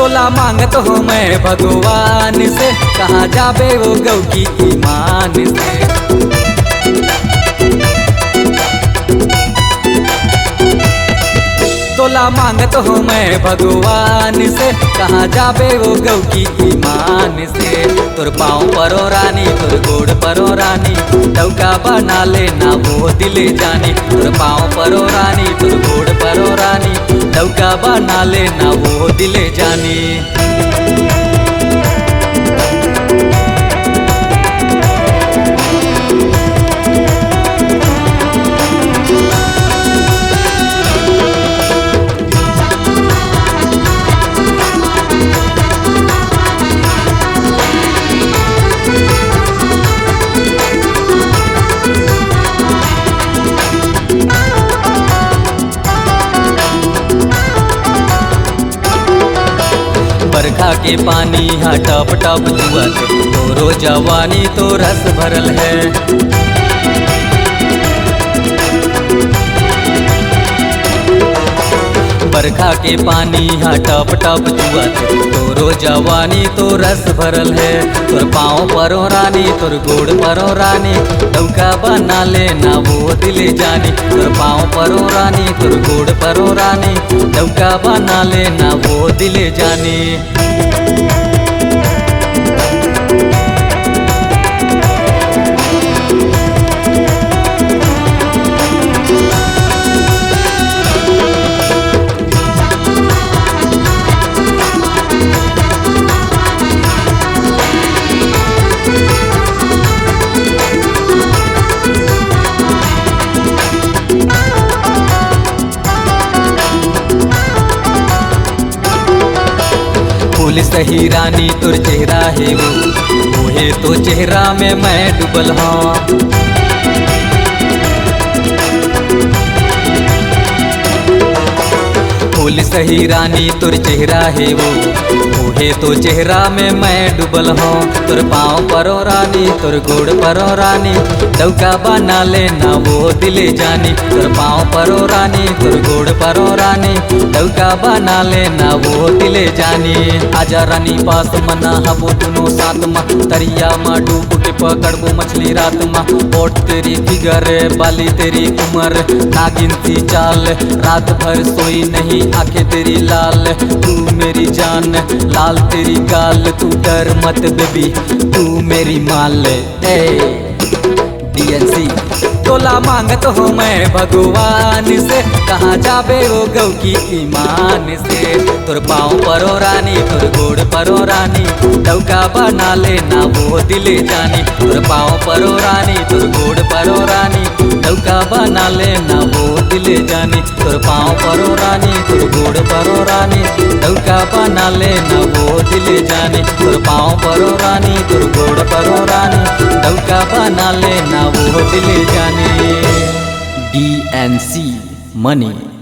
तोला मांगत हो मैं भगवान से, कहाँ जाबे वो गौ की ईमान से। तोला मांगत हो मैं भगवान से, कहाँ जाबे वो गौ की ईमान से। तुर पाँव परो रानी तुर गोड़ परो रानी, डौका बना लेना वो दिले जानी। तुर पाँव परो रानी तुर गोड़ परो रानी, डौका बना लेना वो दिले जानी। बरखा के पानी हाँ टप टप जुअत, तोरो जवानी तो रस भरल है। बरखा के पानी हाँ टप टप जुअत, तोरो जवानी तो रस भरल है। तुर पाँव परो रानी तुर गोड़ परो रानी, डौका बना लेना वो दिले जानी। तुर पाँव परो रानी तुर गोड़ परो रानी, डौका बना लेना वो दिले जानी। फूल सही रानी तुर चेहरा है वो है तो चेहरा में मैं डूबल हाँ। फूल सही रानी तुर चेहरा है वो है तो चेहरा में मैं डूबल हूँ। तुर पाँव परो रानी तुर गोड़ परो रानी, डौका बना लेना वो दिले जानी। तुर पाँव परो रानी तुर गोड़ परो रानी, डौका बना लेना वो दिले जानी। आजा रानी पास मना हबो दोनों साथ मा, तरिया मा डूब के पकड़बो मछली रात मा। ओठ तेरी फिगर बाली तेरी उम्र नागिन सी चाल, रात भर सोई नहीं आंखें तेरी लाल। तू मेरी जान लाल तेरी गाल, तू डर मत बेबी तू मेरी माल। DNC तोला मांगत हो मैं भगवान से, कहाँ जाबे वो गौ की ईमान से। तुर पाँव परो रानी तुर गोड़ परो रानी, डौका बना लेना वो दिले जानी। तुर पाँव परो रानी तुर गोड़ परो रानी, डौका बना लेना वो दिले जानी। तुर पाँव परो रानी तुर गोड़ परो रानी, डौका बना लेना वो दिले जानी। तुर पाँव परो रानी तुर गोड़ परो रानी, डौका बना लेना वो दिले जानी। DNC Money।